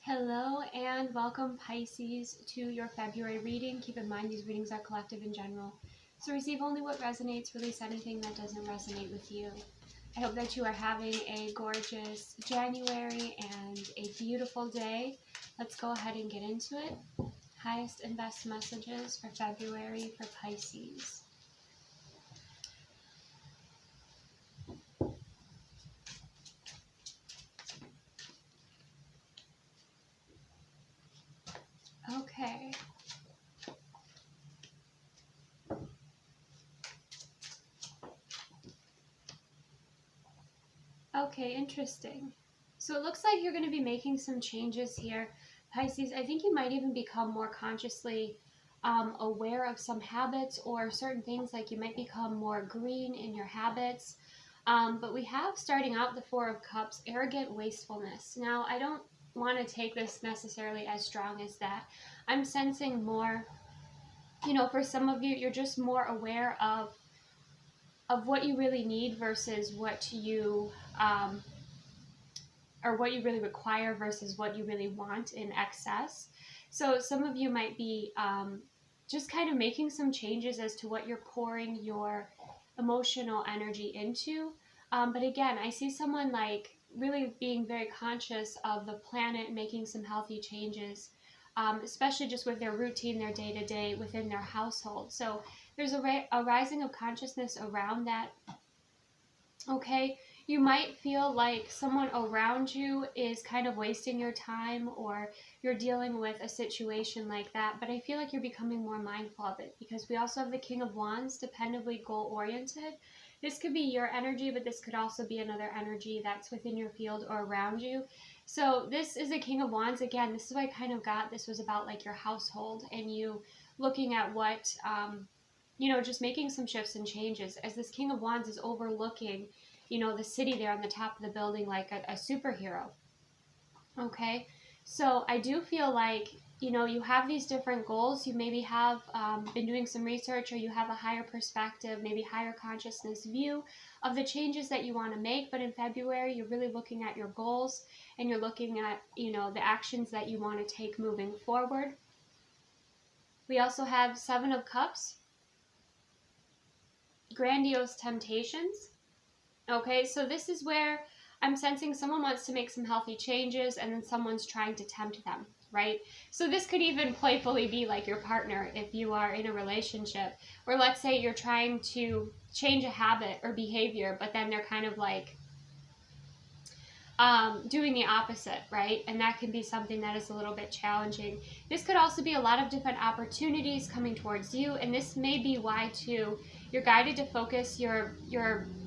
Hello and welcome, Pisces, to your February reading. Keep in mind these readings are collective in general, so receive only what resonates, release anything that doesn't resonate with you. I hope that you are having a gorgeous January and a beautiful day. Let's go ahead and get into it. Highest and best messages for February for Pisces. Okay. Okay, interesting. So it looks like you're going to be making some changes here, Pisces. I think you might even become more consciously aware of some habits or certain things, like you might become more green in your habits. But we have, starting out, the Four of Cups, arrogant wastefulness. Now, I don't want to take this necessarily as strong as that. I'm sensing more, for some of you, you're just more aware of what you really need versus what you or what you really require versus what you really want in excess. So some of you might be just kind of making some changes as to what you're pouring your emotional energy into. But again, I see someone like really being very conscious of the planet, making some healthy changes, especially just with their routine, their day-to-day within their household. So there's a rising of consciousness around that. Okay, you might feel like someone around you is kind of wasting your time, or you're dealing with a situation like that, but I feel like you're becoming more mindful of it, because we also have the King of Wands, dependably goal-oriented. This could be your energy, but this could also be another energy that's within your field or around you. So this is a King of Wands. Again, this is what I kind of got. This was about like your household and you looking at what just making some shifts and changes, as this King of Wands is overlooking, the city there on the top of the building, like a superhero. Okay, so I do feel like, you have these different goals. You maybe have been doing some research, or you have a higher perspective, maybe higher consciousness view of the changes that you want to make. But in February, you're really looking at your goals, and you're looking at, the actions that you want to take moving forward. We also have Seven of Cups, grandiose temptations. Okay, so this is where I'm sensing someone wants to make some healthy changes, and then someone's trying to tempt them, right? So this could even playfully be like your partner if you are in a relationship, or let's say you're trying to change a habit or behavior, but then they're kind of like doing the opposite, right? And that can be something that is a little bit challenging. This could also be a lot of different opportunities coming towards you, and this may be why too you're guided to focus your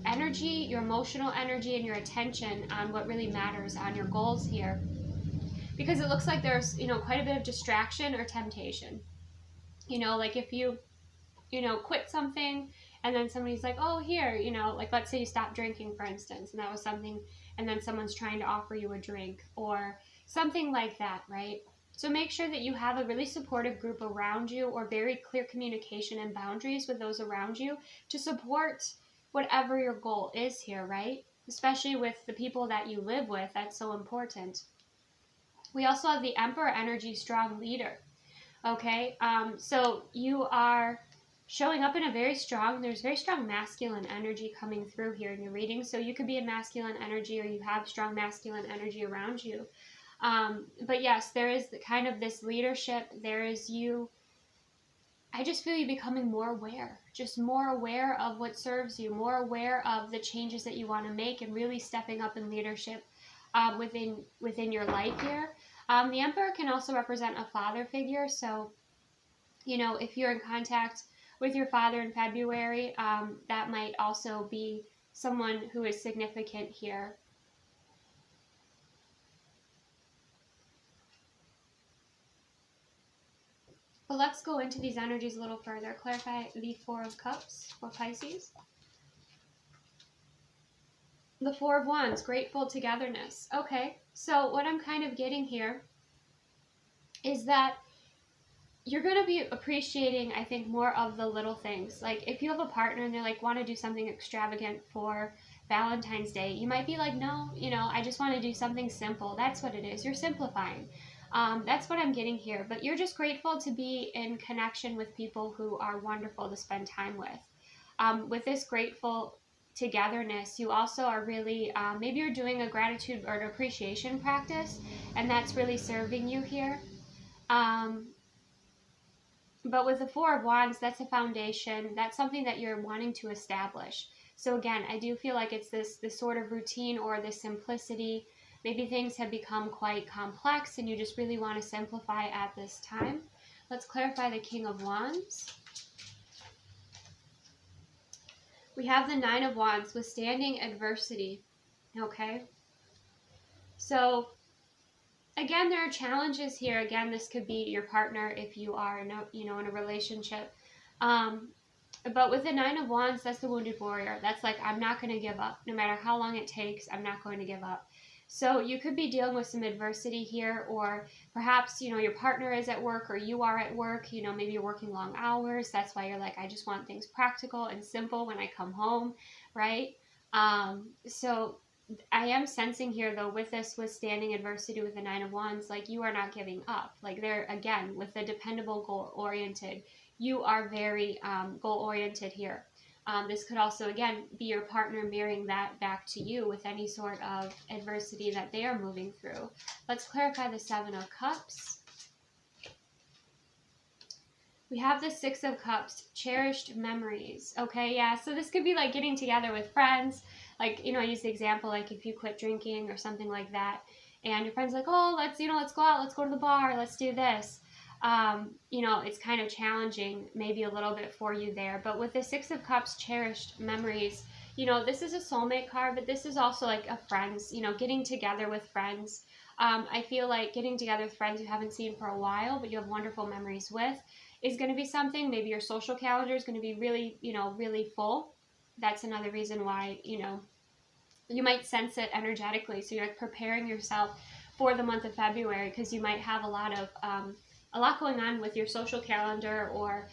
energy, your emotional energy, and your attention on what really matters, on your goals here, because it looks like there's quite a bit of distraction or temptation. Like if you quit something, and then somebody's like, oh, here, like let's say you stop drinking, for instance, and that was something, and then someone's trying to offer you a drink or something like that, right? So make sure that you have a really supportive group around you, or very clear communication and boundaries with those around you to support whatever your goal is here, right? Especially with the people that you live with, that's so important. We also have the Emperor energy, strong leader. Okay, so you are showing up in there's very strong masculine energy coming through here in your reading. So you could be in masculine energy, or you have strong masculine energy around you. But yes, there is kind of this leadership. There is you. I just feel you becoming more aware, just more aware of what serves you, more aware of the changes that you want to make, and really stepping up in leadership within your life here. The Emperor can also represent a father figure. So, if you're in contact with your father in February, that might also be someone who is significant here. But let's go into these energies a little further. Clarify the Four of Cups for Pisces. The Four of Wands, grateful togetherness. Okay, so what I'm kind of getting here is that you're going to be appreciating, I think, more of the little things. Like if you have a partner and they're like, want to do something extravagant for Valentine's Day, you might be like, no, I just want to do something simple. That's what it is. You're simplifying. That's what I'm getting here. But you're just grateful to be in connection with people who are wonderful to spend time with. With this grateful togetherness, you also are really, maybe you're doing a gratitude or an appreciation practice, and that's really serving you here. But with the Four of Wands, that's a foundation. That's something that you're wanting to establish. So again, I do feel like it's this sort of routine or this simplicity. Maybe things have become quite complex and you just really want to simplify at this time. Let's clarify the King of Wands. We have the Nine of Wands, withstanding adversity. Okay. So again, there are challenges here. Again, this could be your partner if you are in a relationship. But with the Nine of Wands, that's the wounded warrior. That's like, I'm not going to give up. No matter how long it takes, I'm not going to give up. So you could be dealing with some adversity here, or perhaps, your partner is at work or you are at work. Maybe you're working long hours. That's why you're like, I just want things practical and simple when I come home, right? So I am sensing here, though, with this withstanding adversity with the Nine of Wands, like you are not giving up. Like they're, again, with the dependable goal-oriented, you are very goal-oriented here. This could also, again, be your partner mirroring that back to you with any sort of adversity that they are moving through. Let's clarify the Seven of Cups. We have the Six of Cups, cherished memories. Okay, yeah, so this could be like getting together with friends. Like, I use the example, like if you quit drinking or something like that, and your friend's like, oh, let's go out, let's go to the bar, let's do this. It's kind of challenging maybe a little bit for you there. But with the Six of Cups, cherished memories, this is a soulmate card, but this is also like a friends, getting together with friends. I feel like getting together with friends you haven't seen for a while, but you have wonderful memories with, is going to be something. Maybe your social calendar is going to be really, really full. That's another reason why, you might sense it energetically. So you're like preparing yourself for the month of February, because you might have a lot going on with your social calendar, or,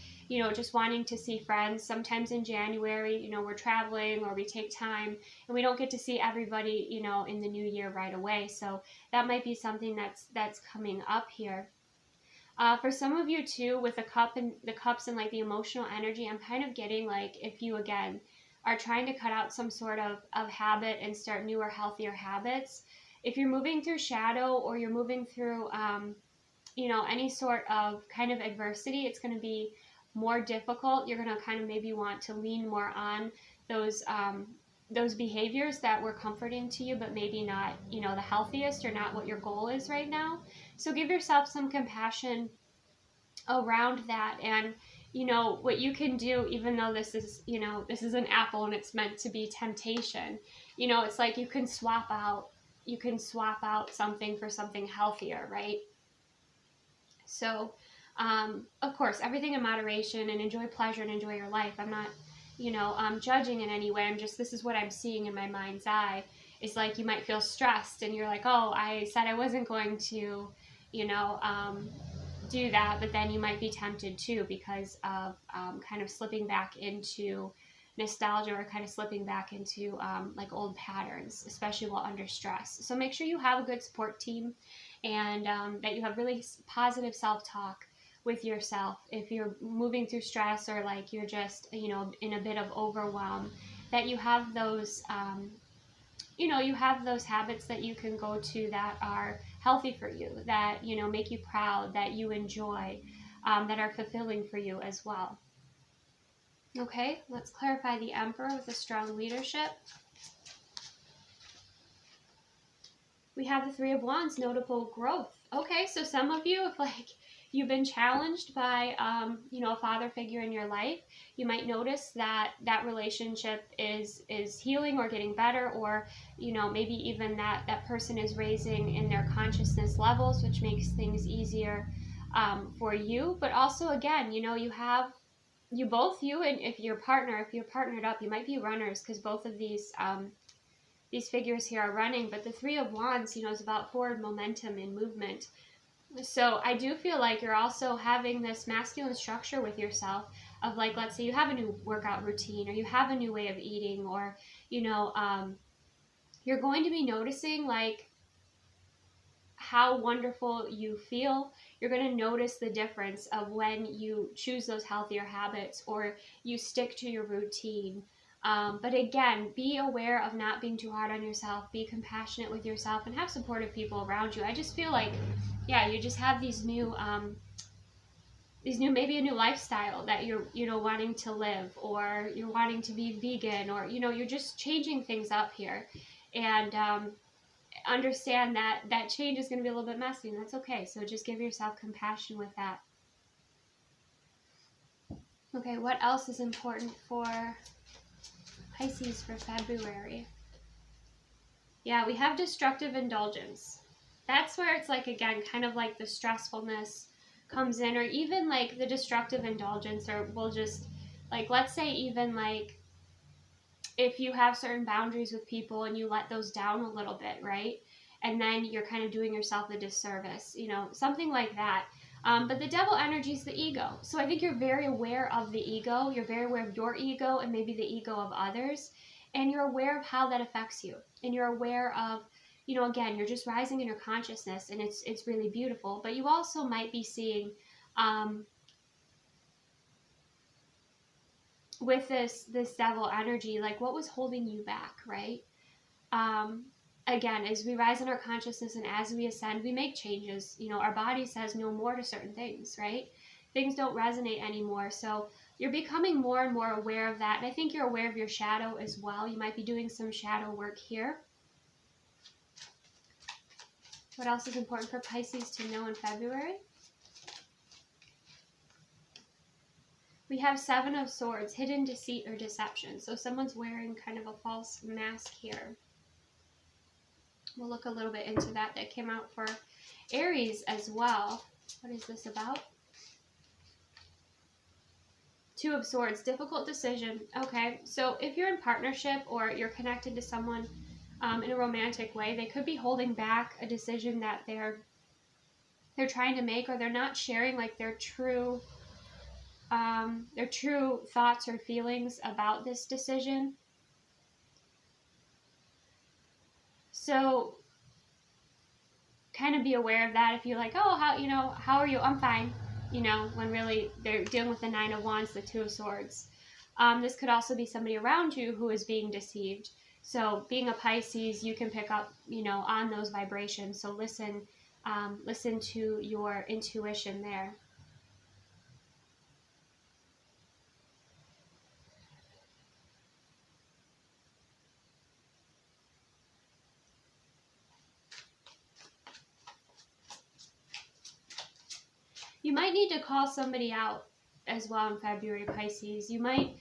just wanting to see friends. Sometimes in January, we're traveling or we take time and we don't get to see everybody, in the new year right away. So that might be something that's coming up here. For some of you too, with the cups and like the emotional energy, I'm kind of getting like, if you again are trying to cut out some sort of habit and start newer, healthier habits, if you're moving through shadow or you're moving through, any sort of kind of adversity, it's going to be more difficult. You're going to kind of maybe want to lean more on those behaviors that were comforting to you, but maybe not, the healthiest or not what your goal is right now. So give yourself some compassion around that. And, what you can do, even though this is an apple and it's meant to be temptation, it's like you can swap out something for something healthier, right? So, of course, everything in moderation, and enjoy pleasure and enjoy your life. I'm not, judging in any way. This is what I'm seeing in my mind's eye. It's like you might feel stressed and you're like, oh, I said I wasn't going to, do that, but then you might be tempted too, because of kind of slipping back into nostalgia, or kind of slipping back into like old patterns, especially while under stress. So make sure you have a good support team, and that you have really positive self-talk with yourself. If you're moving through stress, or like you're just, in a bit of overwhelm, that you have those, you have those habits that you can go to that are healthy for you, that, make you proud, that you enjoy, that are fulfilling for you as well. Okay, let's clarify the Emperor with a strong leadership. We have the Three of Wands, notable growth. Okay, so some of you, if like you've been challenged by, a father figure in your life, you might notice that relationship is healing or getting better, or, maybe even that person is raising in their consciousness levels, which makes things easier for you. But also, again, you and if you're partnered up, you might be runners, because both of these figures here are running. But the Three of Wands, is about forward momentum and movement. So I do feel like you're also having this masculine structure with yourself. of like, let's say you have a new workout routine, or you have a new way of eating, or, you know, you're going to be noticing like how wonderful you feel. You're going to notice the difference of when you choose those healthier habits or you stick to your routine. But again, be aware of not being too hard on yourself, be compassionate with yourself, and have supportive people around you. I just feel like, yeah, you just have these new, maybe a new lifestyle that you're, you know, wanting to live, or you're wanting to be vegan, or, you know, you're just changing things up here. And, understand that that change is going to be a little bit messy, and that's okay. So just give yourself compassion with that. Okay, what else is important for Pisces for February? Yeah, we have destructive indulgence. That's where it's like, again, kind of like the stressfulness comes in, or even like the destructive indulgence, or we'll just, like, let's say even like if you have certain boundaries with people and you let those down a little bit, right? And then you're kind of doing yourself a disservice, you know, something like that. But the devil energy is the ego. So I think you're very aware of the ego. You're very aware of your ego and maybe the ego of others. And you're aware of how that affects you. And you're aware of, you know, again, you're just rising in your consciousness, and it's really beautiful. But you also might be seeing, with this devil energy, like what was holding you back, right? Again, as we rise in our consciousness and as we ascend, we make changes. You know, our body says no more to certain things, right? Things don't resonate anymore. So you're becoming more and more aware of that. And I think you're aware of your shadow as well. You might be doing some shadow work here. What else is important for Pisces to know in February? We have Seven of Swords, hidden deceit or deception. So someone's wearing kind of a false mask here. We'll look a little bit into that. That came out for Aries as well. What is this about? Two of Swords, difficult decision. Okay, so if you're in partnership or you're connected to someone in a romantic way, they could be holding back a decision that they're trying to make, or they're not sharing like their true thoughts or feelings about this decision. So kind of be aware of that. If you're like, oh, how are you? I'm fine. You know, when really they're dealing with the Nine of Wands, the Two of Swords. This could also be somebody around you who is being deceived. So being a Pisces, you can pick up, you know, on those vibrations. So listen to your intuition there. You might need to call somebody out as well in February, Pisces. You might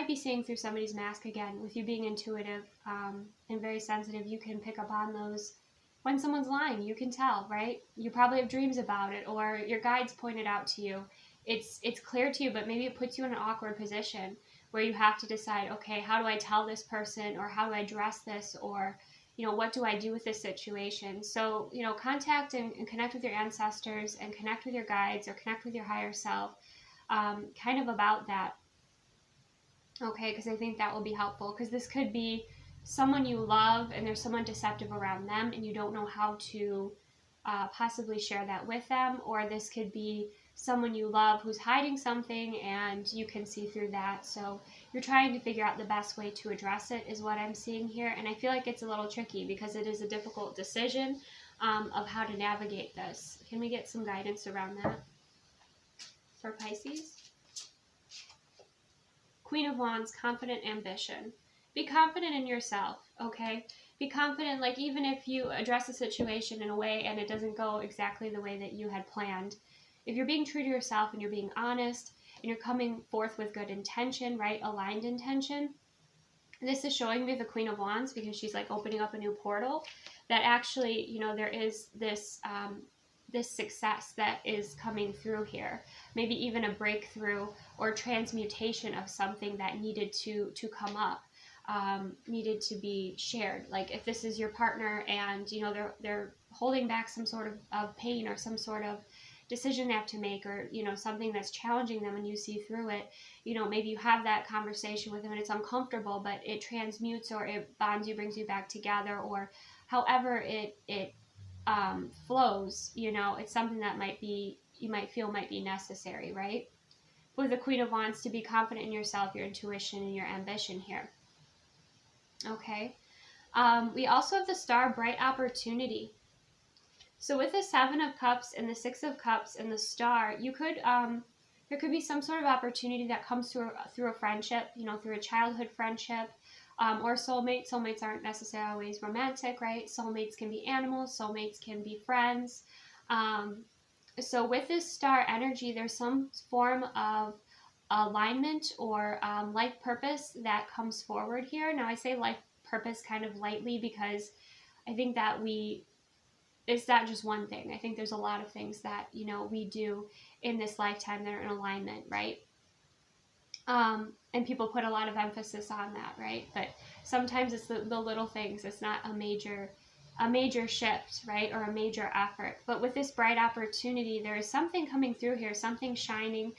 be seeing through somebody's mask again. With you being intuitive and very sensitive, you can pick up on those. When someone's lying, you can tell, right? You probably have dreams about it, or your guides pointed out to you. It's clear to you, but maybe it puts you in an awkward position where you have to decide, okay, how do I tell this person, or how do I address this, or, you know, what do I do with this situation? So, you know, contact and connect with your ancestors, and connect with your guides, or connect with your higher self, kind of about that. Okay, because I think that will be helpful, because this could be someone you love and there's someone deceptive around them and you don't know how to possibly share that with them, or this could be someone you love who's hiding something and you can see through that. So you're trying to figure out the best way to address it is what I'm seeing here, and I feel like it's a little tricky because it is a difficult decision of how to navigate this. Can we get some guidance around that for Pisces? Queen of Wands, confident ambition. Be confident in yourself, okay? Be confident, like even if you address a situation in a way and it doesn't go exactly the way that you had planned, if you're being true to yourself and you're being honest and you're coming forth with good intention, right? Aligned intention. This is showing me the Queen of Wands because she's like opening up a new portal, that actually, you know, there is this this success that is coming through here. Maybe even a breakthrough or transmutation of something that needed to come up, needed to be shared. Like if this is your partner and, you know, they're holding back some sort of pain or some sort of, decision they have to make, or, you know, something that's challenging them and you see through it, you know, maybe you have that conversation with them and it's uncomfortable, but it transmutes or it bonds you, brings you back together, or however it flows, you know, it's something that you might feel might be necessary, right? With the Queen of Wands, to be confident in yourself, your intuition, and your ambition here. Okay. We also have the Star, bright opportunity. So with the Seven of Cups and the Six of Cups and the Star, you could there could be some sort of opportunity that comes through a friendship, you know, through a childhood friendship, or soulmate. Soulmates aren't necessarily always romantic, right? Soulmates can be animals, soulmates can be friends. So with this Star energy, there's some form of alignment or life purpose that comes forward here. Now I say life purpose kind of lightly because I think that it's not just one thing. I think there's a lot of things that, you know, we do in this lifetime that are in alignment, right? And people put a lot of emphasis on that, right? But sometimes it's the little things. It's not a major shift, right? Or a major effort. But with this bright opportunity, there is something coming through here, something shining.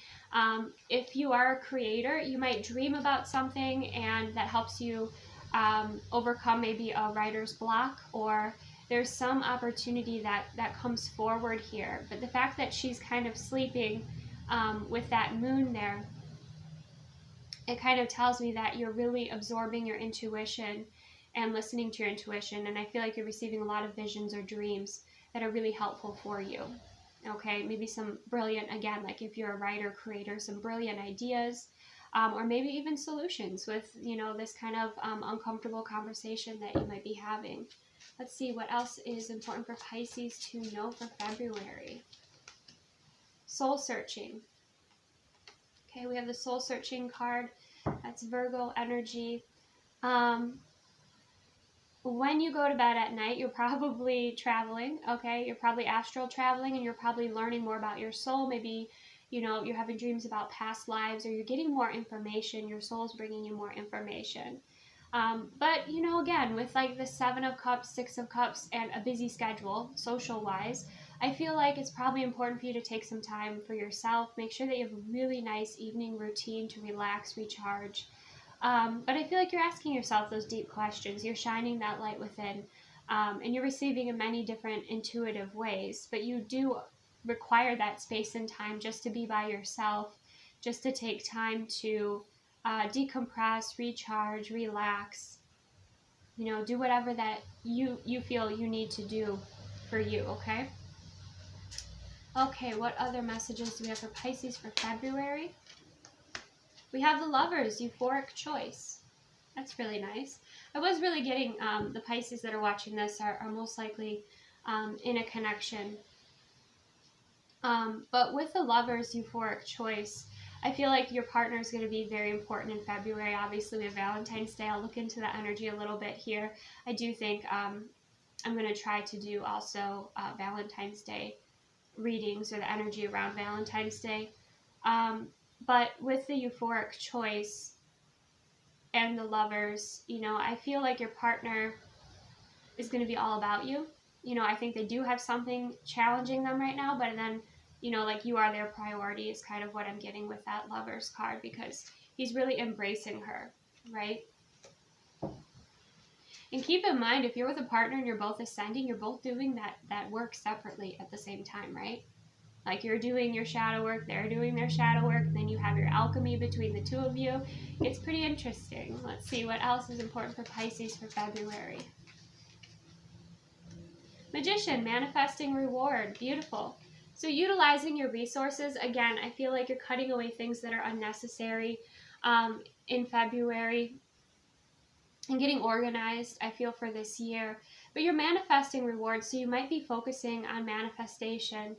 If you are a creator, you might dream about something and that helps you overcome maybe a writer's block, or there's some opportunity that comes forward here. But the fact that she's kind of sleeping with that moon there, it kind of tells me that you're really absorbing your intuition and listening to your intuition. And I feel like you're receiving a lot of visions or dreams that are really helpful for you. Okay, maybe some brilliant, again, like if you're a writer, creator, some brilliant ideas, or maybe even solutions with, you know, this kind of uncomfortable conversation that you might be having. Let's see what else is important for Pisces to know for February. Soul searching. Okay, we have the soul searching card. That's Virgo energy. When you go to bed at night, you're probably traveling, okay? You're probably astral traveling, and you're probably learning more about your soul. Maybe, you know, you're having dreams about past lives, or you're getting more information. Your soul's bringing you more information. But, you know, again, with like the Seven of Cups, Six of Cups, and a busy schedule, social-wise, I feel like it's probably important for you to take some time for yourself. Make sure that you have a really nice evening routine to relax, recharge. But I feel like you're asking yourself those deep questions. You're shining that light within, and you're receiving in many different intuitive ways. But you do require that space and time just to be by yourself, just to take time to decompress, recharge, relax. You know, do whatever that you feel you need to do for you, okay? Okay, what other messages do we have for Pisces for February? We have the Lovers, euphoric choice. That's really nice. I was really getting the Pisces that are watching this are most likely in a connection. But with the Lovers, euphoric choice, I feel like your partner is going to be very important in February. Obviously, we have Valentine's Day. I'll look into the energy a little bit here. I do think I'm going to try to do also Valentine's Day readings, or the energy around Valentine's Day. But with the euphoric choice and the Lovers, you know, I feel like your partner is going to be all about you. You know, I think they do have something challenging them right now, but then, you know, like you are their priority is kind of what I'm getting with that Lovers card, because he's really embracing her, right? And keep in mind, if you're with a partner and you're both ascending, you're both doing that work separately at the same time, right? Like you're doing your shadow work, they're doing their shadow work, and then you have your alchemy between the two of you. It's pretty interesting. Let's see what else is important for Pisces for February. Magician, manifesting reward. Beautiful. So utilizing your resources, again, I feel like you're cutting away things that are unnecessary in February, and getting organized, I feel, for this year. But you're manifesting rewards, so you might be focusing on manifestation.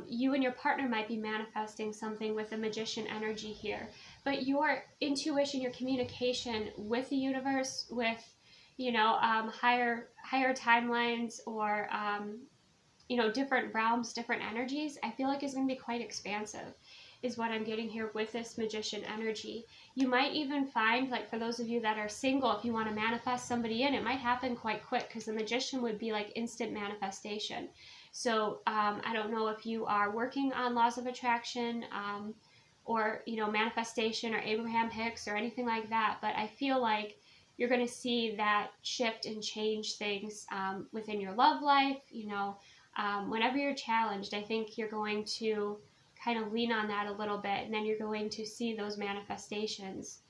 You and your partner might be manifesting something with the Magician energy here. But your intuition, your communication with the universe, with, you know, higher timelines, or, you know, different realms, different energies, I feel like is going to be quite expansive, is what I'm getting here with this Magician energy. You might even find, like, for those of you that are single, if you want to manifest somebody in, it might happen quite quick, because the Magician would be like instant manifestation. So I don't know if you are working on laws of attraction, or, you know, manifestation or Abraham Hicks or anything like that, but I feel like you're going to see that shift and change things within your love life. You know, whenever you're challenged, I think you're going to kind of lean on that a little bit, and then you're going to see those manifestations.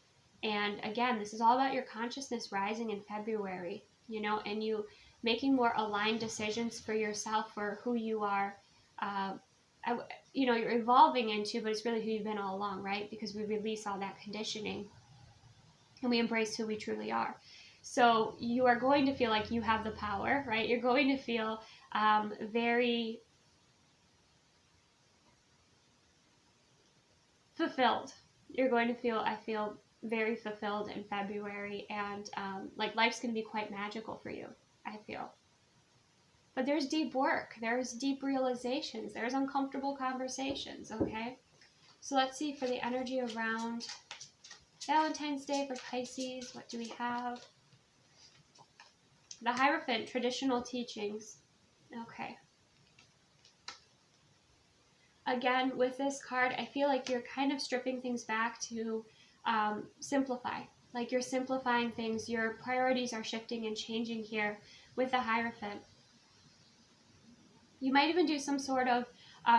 And again, this is all about your consciousness rising in February, you know, and you making more aligned decisions for yourself, for who you are, you know, you're evolving into, but it's really who you've been all along, right? Because we release all that conditioning and we embrace who we truly are. So you are going to feel like you have the power, right? You're going to feel very fulfilled. You're going to feel, I feel, very fulfilled in February, and like life's going to be quite magical for you, I feel. But there's deep work, there's deep realizations, there's uncomfortable conversations, okay? So let's see for the energy around Valentine's Day for Pisces. What do we have? The Hierophant, traditional teachings. Okay. Again, with this card, I feel like you're kind of stripping things back to simplify. Like you're simplifying things. Your priorities are shifting and changing here with the Hierophant. You might even do some sort of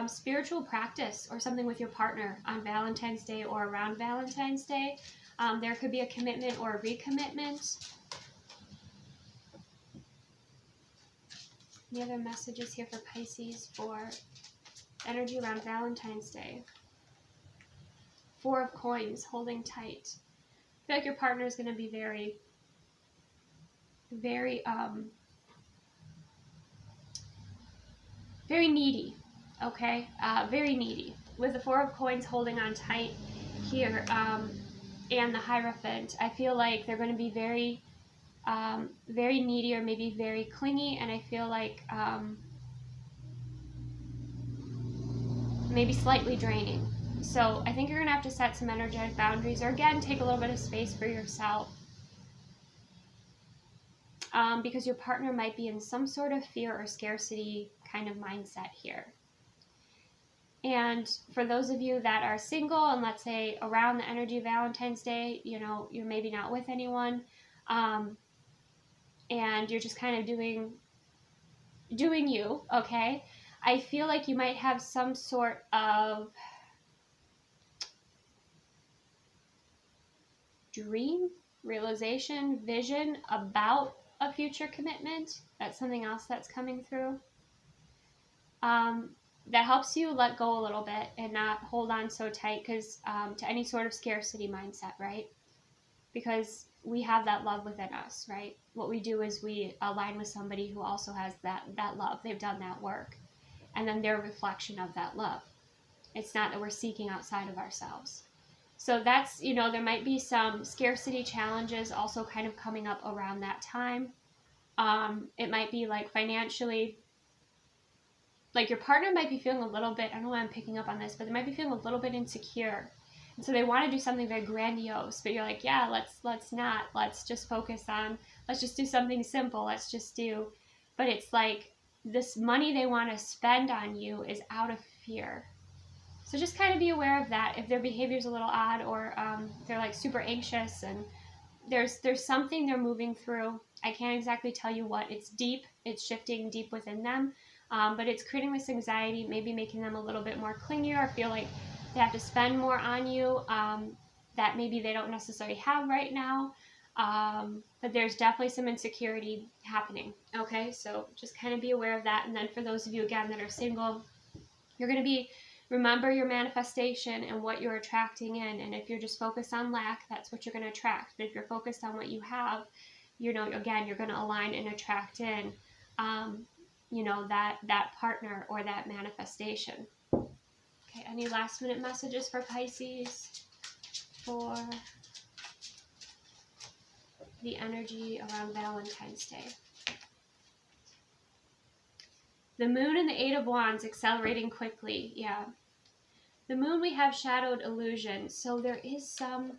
spiritual practice or something with your partner on Valentine's Day or around Valentine's Day. There could be a commitment or a recommitment. Any other messages here for Pisces for energy around Valentine's Day? Four of Coins, holding tight. I feel like your partner is going to be very, very needy, okay? Very needy. With the Four of Coins holding on tight here, and the Hierophant, I feel like they're going to be very, very needy, or maybe very clingy, and I feel like maybe slightly draining. So I think you're going to have to set some energetic boundaries, or again, take a little bit of space for yourself. Because your partner might be in some sort of fear or scarcity kind of mindset here. And for those of you that are single, and let's say around the energy of Valentine's Day, you know, you're maybe not with anyone, and you're just kind of doing you, okay? I feel like you might have some sort of dream, realization, vision about a future commitment. That's something else that's coming through. That helps you let go a little bit and not hold on so tight to any sort of scarcity mindset, right? Because we have that love within us, right? What we do is we align with somebody who also has that love. They've done that work. And then they're a reflection of that love. It's not that we're seeking outside of ourselves. So that's, you know, there might be some scarcity challenges also kind of coming up around that time. It might be like financially, like your partner might be feeling a little bit, I don't know why I'm picking up on this, but they might be feeling a little bit insecure. And so they want to do something very grandiose, but you're like, yeah, let's not. Let's just focus on, let's just do something simple. Let's just do, but it's like this money they want to spend on you is out of fear. So just kind of be aware of that. If their behavior is a little odd, or they're like super anxious and there's something they're moving through. I can't exactly tell you what. It's deep. It's shifting deep within them. But it's creating this anxiety, maybe making them a little bit more clingier, or feel like they have to spend more on you that maybe they don't necessarily have right now. But there's definitely some insecurity happening. Okay, so just kind of be aware of that. And then for those of you, again, that are single, you're going to remember your manifestation and what you're attracting in. And if you're just focused on lack, that's what you're going to attract. But if you're focused on what you have, you know, again, you're going to align and attract in, you know, that partner or that manifestation. Okay, any last minute messages for Pisces for the energy around Valentine's Day? The Moon and the Eight of Wands accelerating quickly. Yeah. The Moon, we have shadowed illusion. So there is some,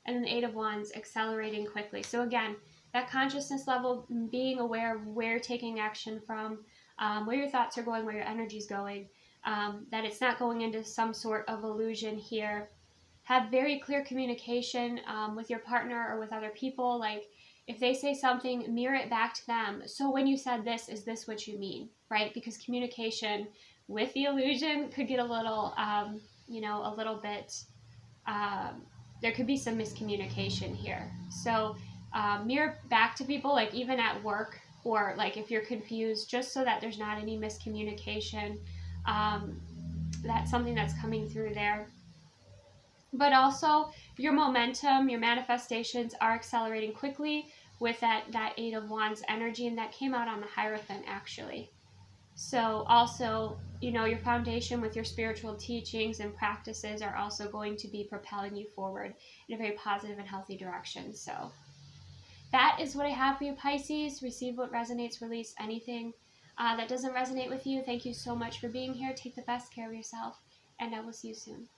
and then the Eight of Wands accelerating quickly. So again, that consciousness level, being aware of where taking action from, where your thoughts are going, where your energy is going, that it's not going into some sort of illusion here. Have very clear communication with your partner or with other people. Like, if they say something, mirror it back to them. So when you said this, is this what you mean, right? Because communication with the illusion could get a little, a little bit, there could be some miscommunication here. So mirror back to people, like even at work, or like if you're confused, just so that there's not any miscommunication. That's something that's coming through there. But also your momentum, your manifestations are accelerating quickly with that Eight of Wands energy, and that came out on the Hierophant actually. So also, your foundation with your spiritual teachings and practices are also going to be propelling you forward in a very positive and healthy direction. So that is what I have for you, Pisces. Receive what resonates, release anything that doesn't resonate with you. Thank you so much for being here. Take the best care of yourself, and I will see you soon.